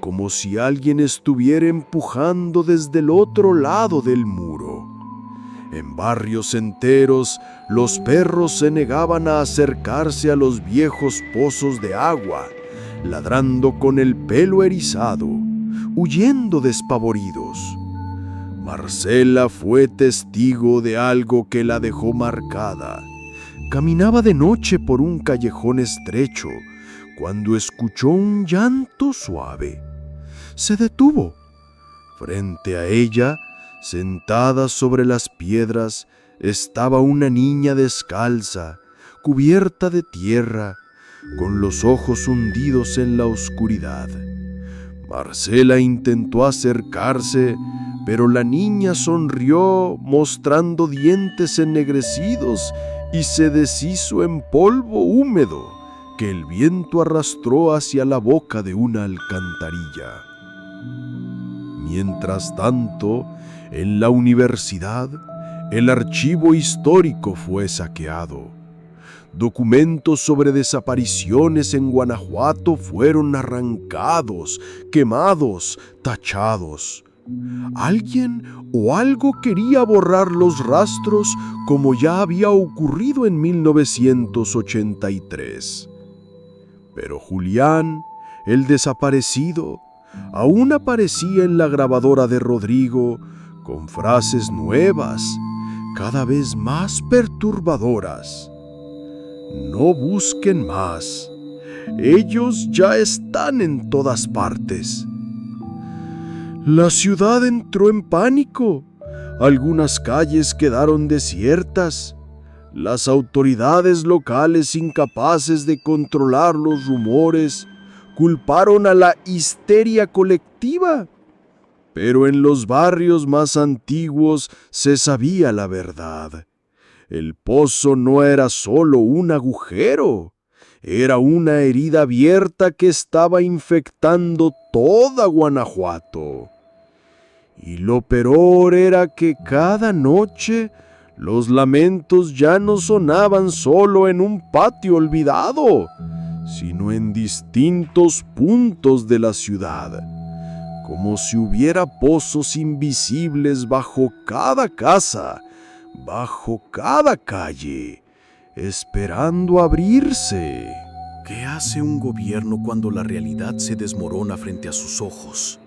como si alguien estuviera empujando desde el otro lado del muro. En barrios enteros, los perros se negaban a acercarse a los viejos pozos de agua, ladrando con el pelo erizado, huyendo despavoridos. Marcela fue testigo de algo que la dejó marcada. Caminaba de noche por un callejón estrecho cuando escuchó un llanto suave. Se detuvo. Frente a ella, sentada sobre las piedras, estaba una niña descalza, cubierta de tierra, con los ojos hundidos en la oscuridad. Marcela intentó acercarse, pero la niña sonrió mostrando dientes ennegrecidos y se deshizo en polvo húmedo que el viento arrastró hacia la boca de una alcantarilla. Mientras tanto, en la universidad, el archivo histórico fue saqueado. Documentos sobre desapariciones en Guanajuato fueron arrancados, quemados, tachados. Alguien o algo quería borrar los rastros como ya había ocurrido en 1983. Pero Julián, el desaparecido, aún aparecía en la grabadora de Rodrigo con frases nuevas, cada vez más perturbadoras. No busquen más. Ellos ya están en todas partes. La ciudad entró en pánico. Algunas calles quedaron desiertas. Las autoridades locales, incapaces de controlar los rumores, culparon a la histeria colectiva. Pero en los barrios más antiguos se sabía la verdad. El pozo no era solo un agujero, era una herida abierta que estaba infectando toda Guanajuato. Y lo peor era que cada noche los lamentos ya no sonaban solo en un patio olvidado, sino en distintos puntos de la ciudad, como si hubiera pozos invisibles bajo cada casa, bajo cada calle, esperando abrirse. ¿Qué hace un gobierno cuando la realidad se desmorona frente a sus ojos?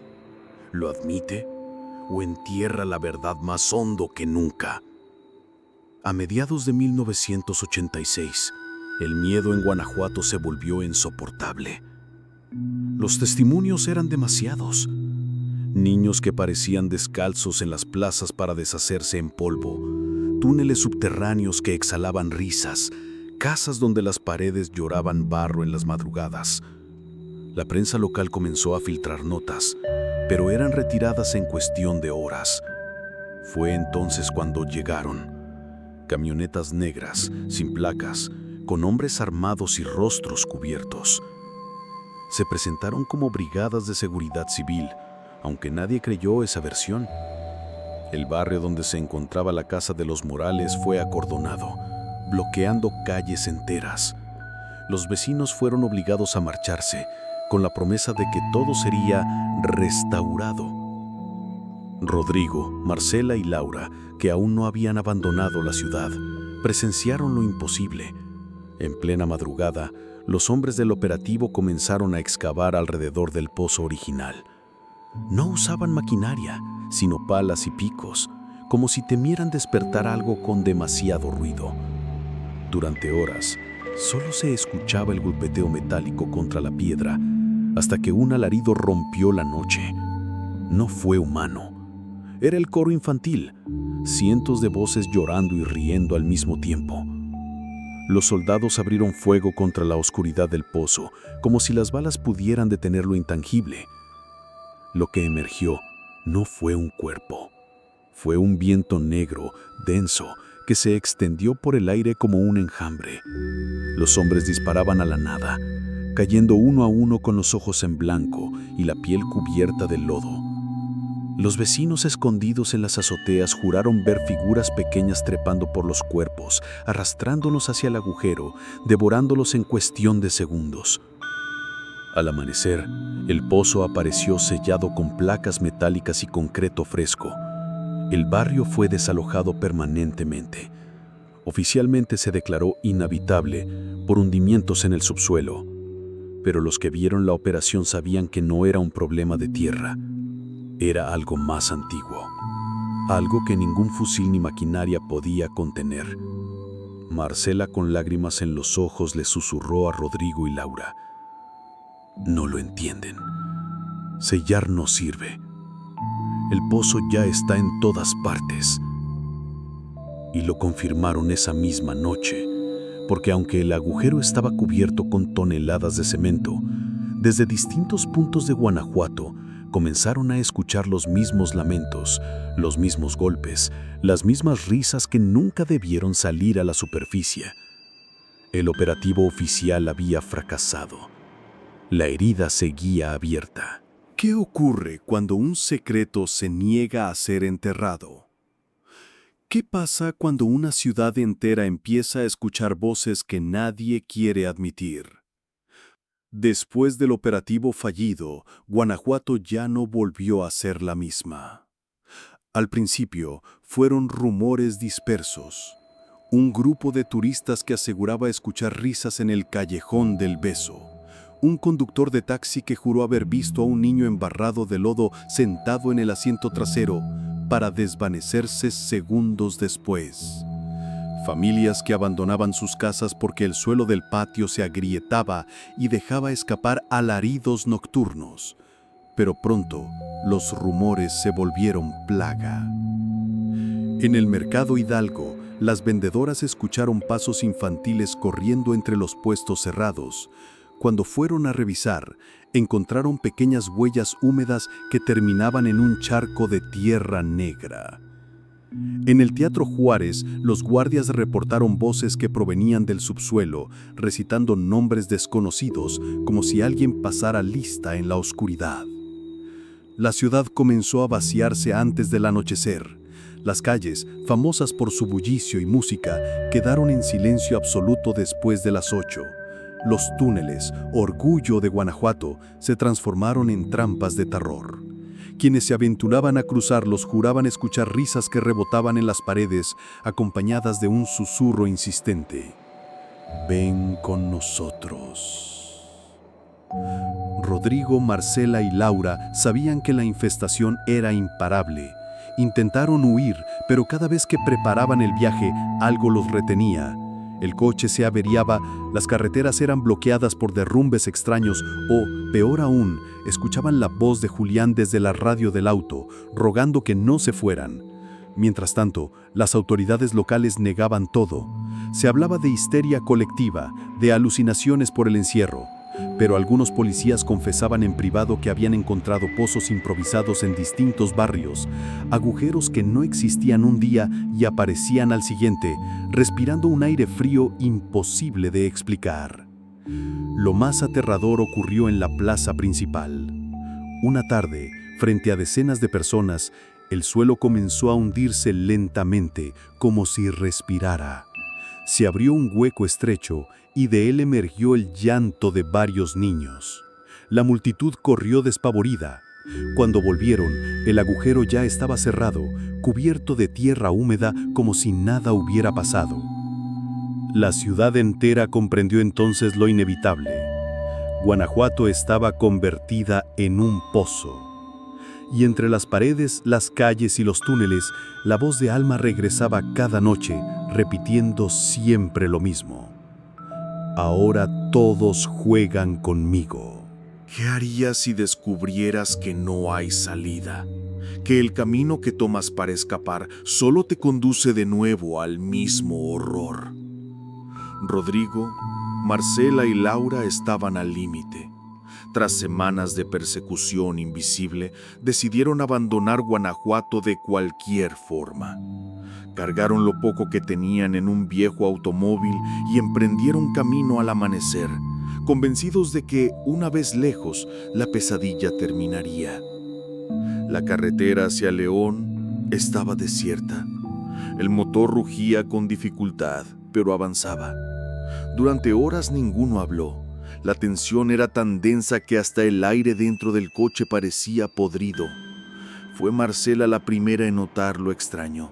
¿Lo admite o entierra la verdad más hondo que nunca? A mediados de 1986, el miedo en Guanajuato se volvió insoportable. Los testimonios eran demasiados. Niños que parecían descalzos en las plazas para deshacerse en polvo, túneles subterráneos que exhalaban risas, casas donde las paredes lloraban barro en las madrugadas. La prensa local comenzó a filtrar notas, pero eran retiradas en cuestión de horas. Fue entonces cuando llegaron camionetas negras, sin placas, con hombres armados y rostros cubiertos. Se presentaron como brigadas de seguridad civil, aunque nadie creyó esa versión. El barrio donde se encontraba la casa de los Morales fue acordonado, bloqueando calles enteras. Los vecinos fueron obligados a marcharse, con la promesa de que todo sería restaurado. Rodrigo, Marcela y Laura, que aún no habían abandonado la ciudad, presenciaron lo imposible. En plena madrugada, los hombres del operativo comenzaron a excavar alrededor del pozo original. No usaban maquinaria, sino palas y picos, como si temieran despertar algo con demasiado ruido. Durante horas, solo se escuchaba el golpeteo metálico contra la piedra, hasta que un alarido rompió la noche. No fue humano. Era el coro infantil, cientos de voces llorando y riendo al mismo tiempo. Los soldados abrieron fuego contra la oscuridad del pozo, como si las balas pudieran detener lo intangible. Lo que emergió no fue un cuerpo. Fue un viento negro, denso, que se extendió por el aire como un enjambre. Los hombres disparaban a la nada, cayendo uno a uno con los ojos en blanco y la piel cubierta de lodo. Los vecinos escondidos en las azoteas juraron ver figuras pequeñas trepando por los cuerpos, arrastrándolos hacia el agujero, devorándolos en cuestión de segundos. Al amanecer, el pozo apareció sellado con placas metálicas y concreto fresco. El barrio fue desalojado permanentemente. Oficialmente se declaró inhabitable por hundimientos en el subsuelo, pero los que vieron la operación sabían que no era un problema de tierra. Era algo más antiguo, algo que ningún fusil ni maquinaria podía contener. Marcela, con lágrimas en los ojos, le susurró a Rodrigo y Laura: «No lo entienden. Sellar no sirve. El pozo ya está en todas partes». Y lo confirmaron esa misma noche, porque aunque el agujero estaba cubierto con toneladas de cemento, desde distintos puntos de Guanajuato comenzaron a escuchar los mismos lamentos, los mismos golpes, las mismas risas que nunca debieron salir a la superficie. El operativo oficial había fracasado. La herida seguía abierta. ¿Qué ocurre cuando un secreto se niega a ser enterrado? ¿Qué pasa cuando una ciudad entera empieza a escuchar voces que nadie quiere admitir? Después del operativo fallido, Guanajuato ya no volvió a ser la misma. Al principio, fueron rumores dispersos. Un grupo de turistas que aseguraba escuchar risas en el Callejón del Beso. Un conductor de taxi que juró haber visto a un niño embarrado de lodo sentado en el asiento trasero para desvanecerse segundos después. Familias que abandonaban sus casas porque el suelo del patio se agrietaba y dejaba escapar alaridos nocturnos. Pero pronto, los rumores se volvieron plaga. En el mercado Hidalgo, las vendedoras escucharon pasos infantiles corriendo entre los puestos cerrados, Cuando fueron a revisar, encontraron pequeñas huellas húmedas que terminaban en un charco de tierra negra. En el Teatro Juárez, los guardias reportaron voces que provenían del subsuelo, recitando nombres desconocidos como si alguien pasara lista en la oscuridad. La ciudad comenzó a vaciarse antes del anochecer. Las calles, famosas por su bullicio y música, quedaron en silencio absoluto después de las 8. Los túneles, orgullo de Guanajuato, se transformaron en trampas de terror. Quienes se aventuraban a cruzarlos juraban escuchar risas que rebotaban en las paredes, acompañadas de un susurro insistente. «Ven con nosotros». Rodrigo, Marcela y Laura sabían que la infestación era imparable. Intentaron huir, pero cada vez que preparaban el viaje, algo los retenía. El coche se averiaba, las carreteras eran bloqueadas por derrumbes extraños o, peor aún, escuchaban la voz de Julián desde la radio del auto, rogando que no se fueran. Mientras tanto, las autoridades locales negaban todo. Se hablaba de histeria colectiva, de alucinaciones por el encierro. Pero algunos policías confesaban en privado que habían encontrado pozos improvisados en distintos barrios, agujeros que no existían un día y aparecían al siguiente, respirando un aire frío imposible de explicar. Lo más aterrador ocurrió en la plaza principal. Una tarde, frente a decenas de personas, el suelo comenzó a hundirse lentamente, como si respirara. Se abrió un hueco estrecho y de él emergió el llanto de varios niños. La multitud corrió despavorida. Cuando volvieron, el agujero ya estaba cerrado, cubierto de tierra húmeda como si nada hubiera pasado. La ciudad entera comprendió entonces lo inevitable. Guanajuato estaba convertida en un pozo. Y entre las paredes, las calles y los túneles, la voz de Alma regresaba cada noche, repitiendo siempre lo mismo. Ahora todos juegan conmigo. ¿Qué harías si descubrieras que no hay salida? Que el camino que tomas para escapar solo te conduce de nuevo al mismo horror. Rodrigo, Marcela y Laura estaban al límite. Tras semanas de persecución invisible, decidieron abandonar Guanajuato de cualquier forma. Cargaron lo poco que tenían en un viejo automóvil y emprendieron camino al amanecer, convencidos de que, una vez lejos, la pesadilla terminaría. La carretera hacia León estaba desierta. El motor rugía con dificultad, pero avanzaba. Durante horas ninguno habló. La tensión era tan densa que hasta el aire dentro del coche parecía podrido. Fue Marcela la primera en notar lo extraño.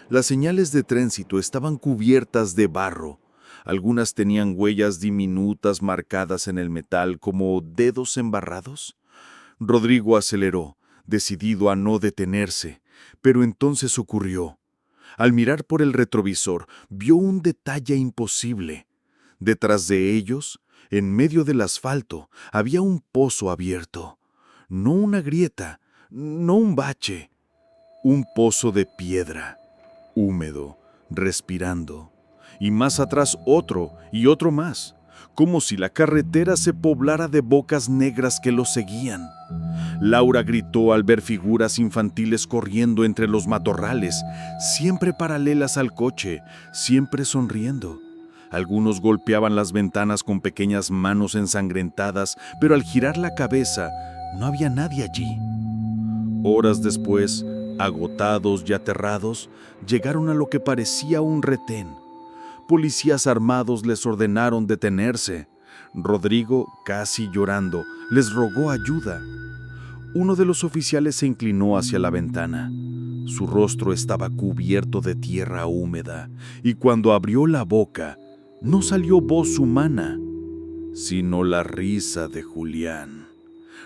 Las señales de tránsito estaban cubiertas de barro. Algunas tenían huellas diminutas marcadas en el metal como dedos embarrados. Rodrigo aceleró, decidido a no detenerse, pero entonces ocurrió. Al mirar por el retrovisor, vio un detalle imposible. Detrás de ellos, en medio del asfalto, había un pozo abierto. No una grieta, no un bache. Un pozo de piedra, húmedo, respirando. Y más atrás otro y otro más, como si la carretera se poblara de bocas negras que lo seguían. Laura gritó al ver figuras infantiles corriendo entre los matorrales, siempre paralelas al coche, siempre sonriendo. Algunos golpeaban las ventanas con pequeñas manos ensangrentadas, pero al girar la cabeza, no había nadie allí. Horas después, agotados y aterrados, llegaron a lo que parecía un retén. Policías armados les ordenaron detenerse. Rodrigo, casi llorando, les rogó ayuda. Uno de los oficiales se inclinó hacia la ventana. Su rostro estaba cubierto de tierra húmeda, y cuando abrió la boca, no salió voz humana, sino la risa de Julián.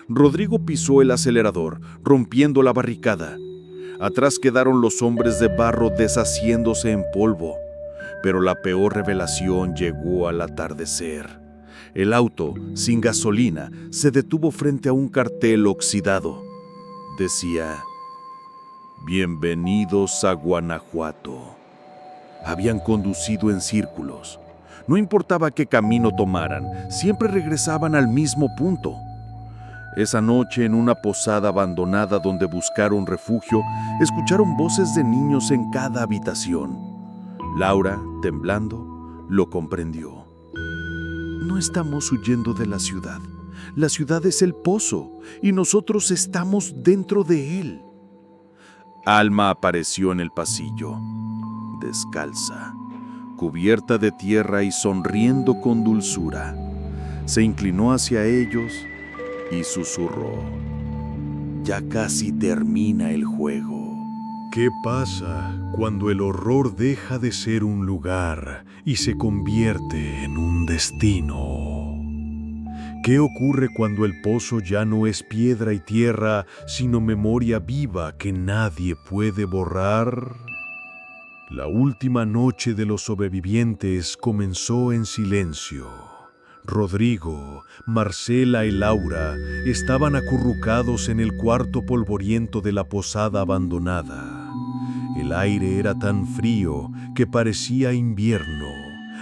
Rodrigo pisó el acelerador, rompiendo la barricada. Atrás quedaron los hombres de barro deshaciéndose en polvo. Pero la peor revelación llegó al atardecer. El auto, sin gasolina, se detuvo frente a un cartel oxidado. Decía: «Bienvenidos a Guanajuato». Habían conducido en círculos. No importaba qué camino tomaran, siempre regresaban al mismo punto. Esa noche, en una posada abandonada donde buscaron refugio, escucharon voces de niños en cada habitación. Laura, temblando, lo comprendió. No estamos huyendo de la ciudad. La ciudad es el pozo y nosotros estamos dentro de él. Alma apareció en el pasillo, descalza, cubierta de tierra y sonriendo con dulzura. Se inclinó hacia ellos y susurró: ya casi termina el juego. ¿Qué pasa cuando el horror deja de ser un lugar y se convierte en un destino? ¿Qué ocurre cuando el pozo ya no es piedra y tierra, sino memoria viva que nadie puede borrar? La última noche de los sobrevivientes comenzó en silencio. Rodrigo, Marcela y Laura estaban acurrucados en el cuarto polvoriento de la posada abandonada. El aire era tan frío que parecía invierno,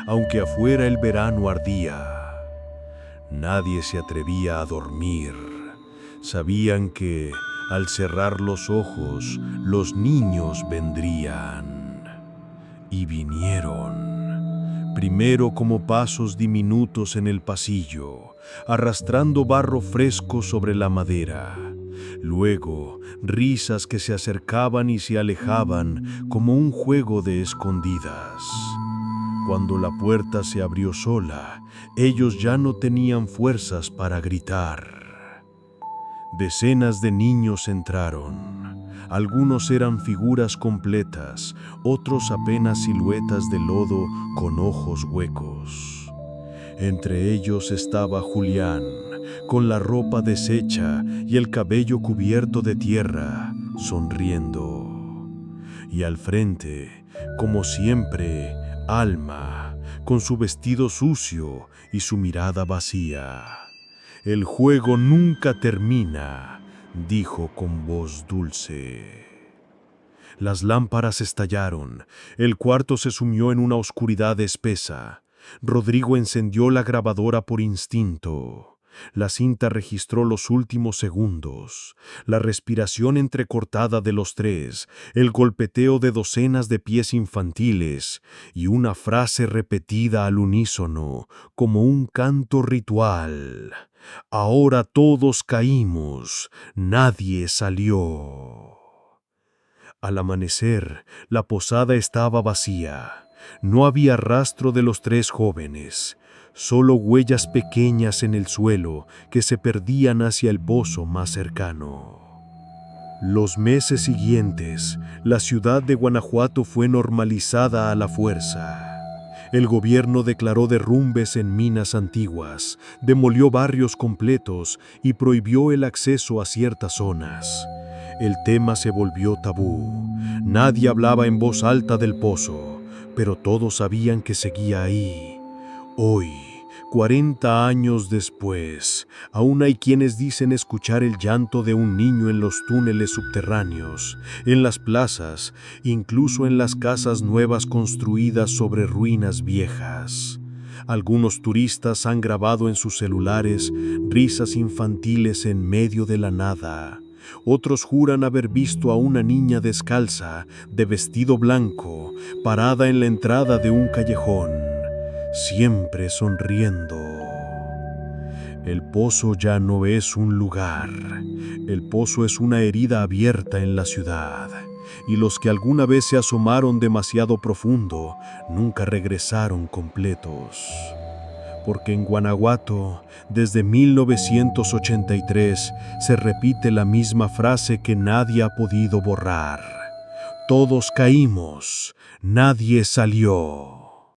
aunque afuera el verano ardía. Nadie se atrevía a dormir. Sabían que, al cerrar los ojos, los niños vendrían. Y vinieron. Primero como pasos diminutos en el pasillo, arrastrando barro fresco sobre la madera. Luego, risas que se acercaban y se alejaban como un juego de escondidas. Cuando la puerta se abrió sola, ellos ya no tenían fuerzas para gritar. Decenas de niños entraron. Algunos eran figuras completas, otros apenas siluetas de lodo con ojos huecos. Entre ellos estaba Julián, con la ropa deshecha y el cabello cubierto de tierra, sonriendo. Y al frente, como siempre, Alma, con su vestido sucio y su mirada vacía. «El juego nunca termina», dijo con voz dulce. Las lámparas estallaron. El cuarto se sumió en una oscuridad espesa. Rodrigo encendió la grabadora por instinto. La cinta registró los últimos segundos, la respiración entrecortada de los tres, el golpeteo de docenas de pies infantiles y una frase repetida al unísono, como un canto ritual. «Ahora todos caímos, nadie salió». Al amanecer, la posada estaba vacía. No había rastro de los tres jóvenes. Solo huellas pequeñas en el suelo que se perdían hacia el pozo más cercano. Los meses siguientes, la ciudad de Guanajuato fue normalizada a la fuerza. El gobierno declaró derrumbes en minas antiguas, demolió barrios completos y prohibió el acceso a ciertas zonas. El tema se volvió tabú. Nadie hablaba en voz alta del pozo, pero todos sabían que seguía ahí. Hoy, 40 años después, aún hay quienes dicen escuchar el llanto de un niño en los túneles subterráneos, en las plazas, incluso en las casas nuevas construidas sobre ruinas viejas. Algunos turistas han grabado en sus celulares risas infantiles en medio de la nada. Otros juran haber visto a una niña descalza, de vestido blanco, parada en la entrada de un callejón, siempre sonriendo. El pozo ya no es un lugar. El pozo es una herida abierta en la ciudad. Y los que alguna vez se asomaron demasiado profundo, nunca regresaron completos. Porque en Guanajuato, desde 1983, se repite la misma frase que nadie ha podido borrar. Todos caímos, nadie salió.